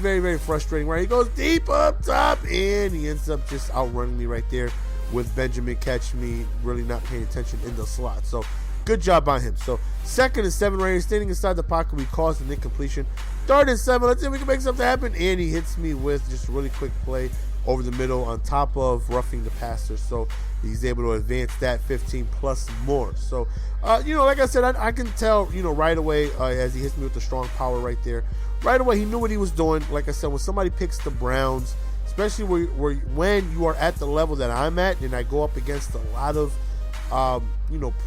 very, very frustrating, right? He goes deep up top, and he ends up just outrunning me right there with Benjamin catching me, really not paying attention in the slot. So good job by him. So 2nd and 7 right here, standing inside the pocket, we caused an incompletion. 3rd and 7, let's see if we can make something happen, and he hits me with just a really quick play over the middle on top of roughing the passer. So he's able to advance that 15 plus more. So, like I said, I can tell, right away as he hits me with the strong power right there. Right away, he knew what he was doing. Like I said, when somebody picks the Browns, especially when you are at the level that I'm at, and I go up against a lot of,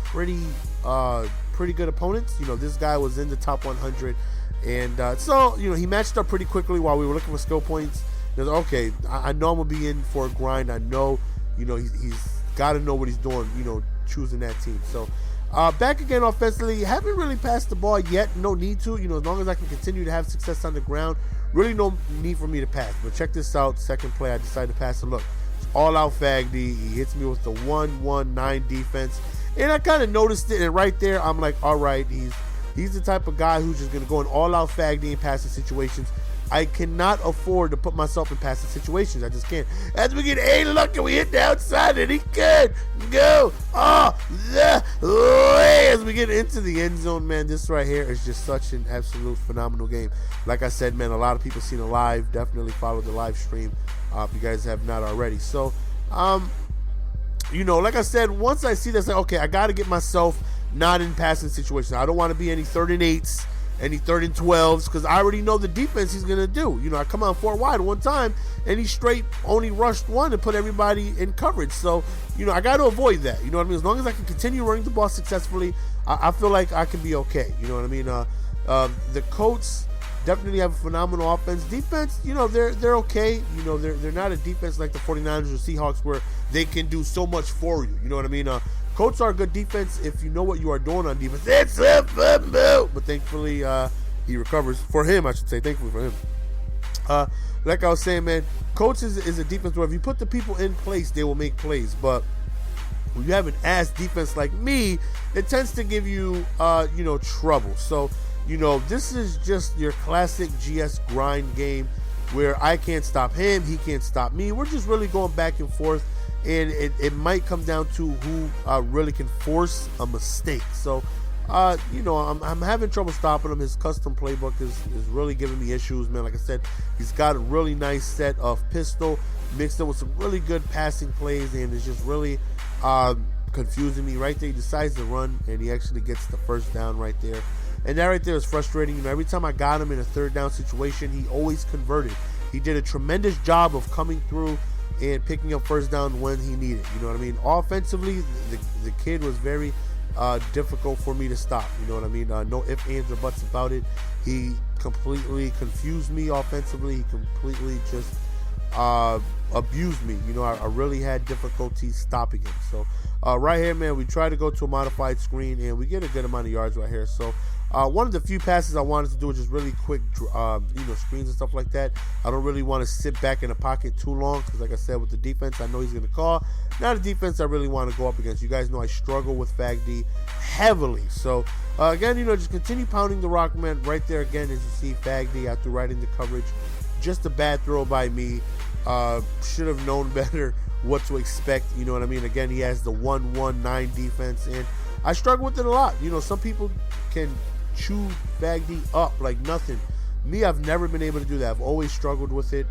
pretty good opponents. This guy was in the top 100. And so, he matched up pretty quickly while we were looking for skill points. Okay, I know I'm going to be in for a grind. I know, he's got to know what he's doing, choosing that team. So, back again offensively. Haven't really passed the ball yet. No need to. As long as I can continue to have success on the ground, really no need for me to pass. But check this out. Second play, I decided to pass. And look, it's all out Fag D. He hits me with the 1-1-9 defense. And I kind of noticed it. And right there, I'm like, all right, he's the type of guy who's just going to go in all out Fag D in passing situations. I cannot afford to put myself in passing situations. I just can't. As we get a look and we hit the outside, and he could go all the way. As we get into the end zone, man, this right here is just such an absolute phenomenal game. Like I said, man, a lot of people seen it live. Definitely follow the live stream if you guys have not already. So, like I said, once I see this, okay, I got to get myself not in passing situations. I don't want to be any 3rd and 8s. Any 3rd and 12s, because I already know the defense he's going to do. I come out 4 wide one time, and he straight only rushed one and put everybody in coverage. So, I got to avoid that. You know what I mean? As long as I can continue running the ball successfully, I feel like I can be okay. You know what I mean? The Colts definitely have a phenomenal offense. Defense, they're okay. They're not a defense like the 49ers or Seahawks where they can do so much for you. You know what I mean? Colts are a good defense if you know what you are doing on defense. But thankfully, he recovers. For him, I should say. Thankfully for him. Like I was saying, man, Colts is a defense where if you put the people in place, they will make plays. But when you have an ass defense like me, it tends to give you, trouble. So, this is just your classic GS grind game where I can't stop him, he can't stop me. We're just really going back and forth. And it might come down to who really can force a mistake. So, I'm having trouble stopping him. His custom playbook is really giving me issues, man. Like I said, he's got a really nice set of pistol mixed up with some really good passing plays, and it's just really confusing me. Right there, he decides to run, and he actually gets the first down right there. And that right there is frustrating. Every time I got him in a 3rd down situation, he always converted. He did a tremendous job of coming through and picking up first down when he needed. You know what I mean? Offensively, the kid was very difficult for me to stop. You know what I mean? No ifs, ands, or buts about it. He completely confused me offensively. He completely just abused me. I really had difficulty stopping him. So right here, man, we try to go to a modified screen, and we get a good amount of yards right here. So one of the few passes I wanted to do was just really quick, screens and stuff like that. I don't really want to sit back in the pocket too long because, like I said, with the defense, I know he's going to call. Not a defense I really want to go up against. You guys know I struggle with Fag D heavily. So, again, just continue pounding the rock, man. Right there, again, as you see, Fag D after right into coverage. Just a bad throw by me. Should have known better what to expect. You know what I mean? Again, he has the 1-1-9 defense, and I struggle with it a lot. Some people can chew Fag D up like nothing. Me, I've never been able to do that. I've always struggled with it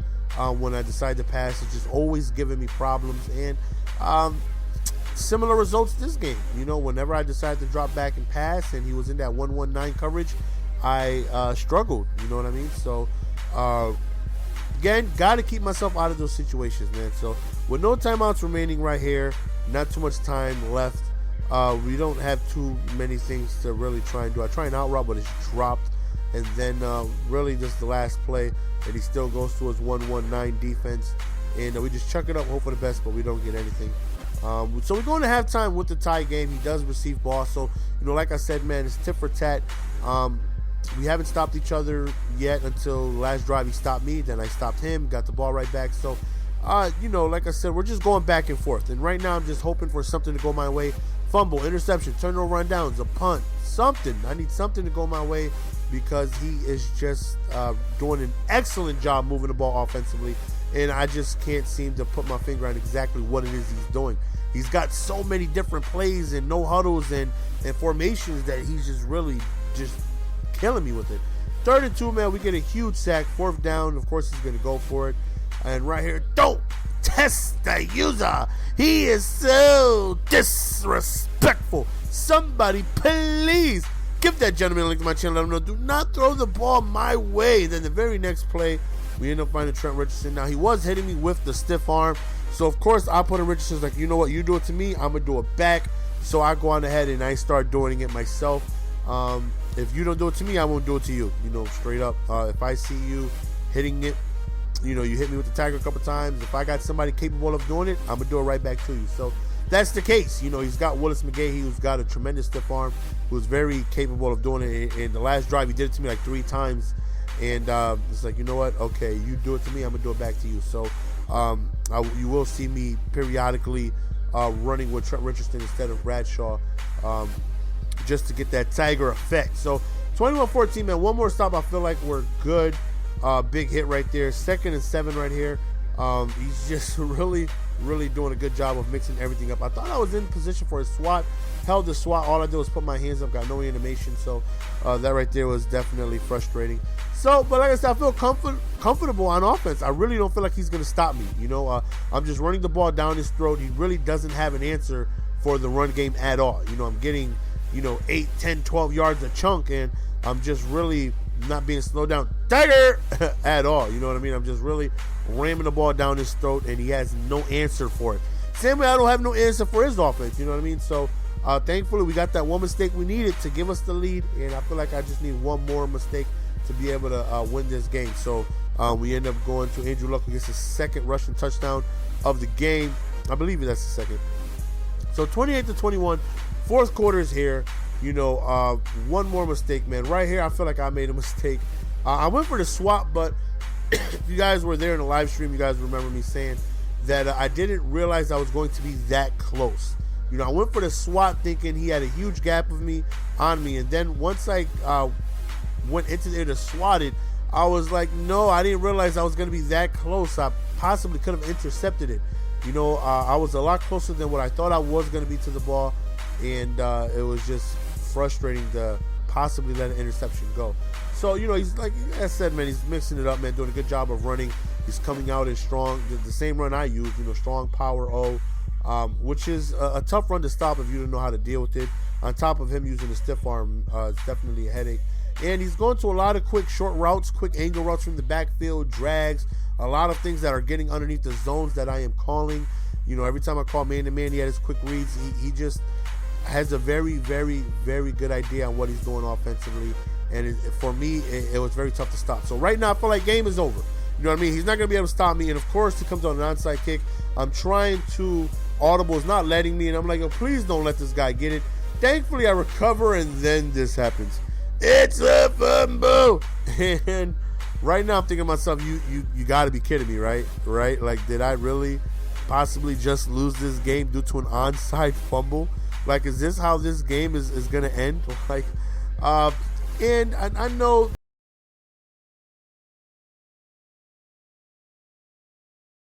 when I decide to pass. It's just always giving me problems, and similar results this game. Whenever I decided to drop back and pass, and he was in that 1-1-9 coverage, I struggled. You know what I mean? So, again, got to keep myself out of those situations, man. So, with no timeouts remaining right here, not too much time left. We don't have too many things to really try and do. I try and out route, but it's dropped. And then really just the last play, and he still goes to his 1-1-9 defense. And we just chuck it up, hope for the best, but we don't get anything. So we're going to halftime with the tie game. He does receive ball. So, like I said, man, it's tit for tat. We haven't stopped each other yet until last drive he stopped me. Then I stopped him, got the ball right back. So, like I said, we're just going back and forth. And right now I'm just hoping for something to go my way. Fumble, interception, turnover, rundowns, a punt, something. I need something to go my way because he is just doing an excellent job moving the ball offensively, and I just can't seem to put my finger on exactly what it is he's doing. He's got so many different plays and no huddles and formations that he's just really just killing me with it. 3rd and 2, man, we get a huge sack. 4th down, of course he's going to go for it. And right here, don't test the user. He is so disrespectful. Somebody please give that gentleman a link to my channel. Let him know, do not throw the ball my way. Then the very next play, we end up finding Trent Richardson. Now, he was hitting me with the stiff arm. So, of course, I put in Richardson's like, you know what, you do it to me, I'm going to do it back. So I go on ahead and I start doing it myself. If you don't do it to me, I won't do it to you. You know, straight up. If I see you hitting it, you know, you hit me with the tagger a couple times. If I got somebody capable of doing it, I'm going to do it right back to you. So that's the case. You know, he's got Willis McGahee, who's got a tremendous stiff arm, who's very capable of doing it. In the last drive, he did it to me like 3 times. And it's like, you know what? Okay, you do it to me, I'm going to do it back to you. So you will see me periodically running with Trent Richardson instead of Bradshaw, just to get that Tiger effect. So 21-14, man. One more stop. I feel like we're good. Big hit right there. 2nd and 7 right here. He's just really doing a good job of mixing everything up. I thought I was in position for a swat. Held the swat. All I did was put my hands up. Got no animation. So that right there was definitely frustrating. So, but like I said, I feel comfortable on offense. I really don't feel like he's going to stop me. You know, I'm just running the ball down his throat. He really doesn't have an answer for the run game at all. You know, I'm getting, 8, 10, 12 yards a chunk, and I'm just really not being slowed down, Tiger, at all. You know what I mean? I'm just really ramming the ball down his throat, and he has no answer for it. Same way I don't have no answer for his offense. You know what I mean? So, thankfully, we got that one mistake we needed to give us the lead, and I feel like I just need one more mistake to be able to win this game. So we end up going to Andrew Luck, who gets his 2nd rushing touchdown of the game. I believe that's the 2nd. So 28-21, 4th quarter is here. One more mistake, man. Right here, I feel like I made a mistake. I went for the swap, but if you guys were there in the live stream, you guys remember me saying that I didn't realize I was going to be that close. I went for the swat thinking he had a huge gap of me on me, and then once I went into there to swat it, I was like, no, I didn't realize I was going to be that close. I possibly could have intercepted it. I was a lot closer than what I thought I was going to be to the ball, and it was just frustrating to possibly let an interception go. So, he's like I said, man, he's mixing it up, man, doing a good job of running. He's coming out as strong, the same run I use, strong power O, which is a tough run to stop if you don't know how to deal with it. On top of him using the stiff arm, it's definitely a headache. And he's going to a lot of quick short routes, quick angle routes from the backfield, drags, a lot of things that are getting underneath the zones that I am calling. Every time I call man-to-man, he had his quick reads. He just has a very, very, very good idea on what he's doing offensively. And for me, it was very tough to stop. So right now, I feel like game is over. You know what I mean? He's not going to be able to stop me. And, of course, he comes on an onside kick. I'm trying to audible. Is not letting me. And I'm like, oh, please don't let this guy get it. Thankfully, I recover, and then this happens. It's a fumble. And right now I'm thinking to myself, you got to be kidding me, right? Like, did I really possibly just lose this game due to an onside fumble? Like, is this how this game is going to end? Like, and I know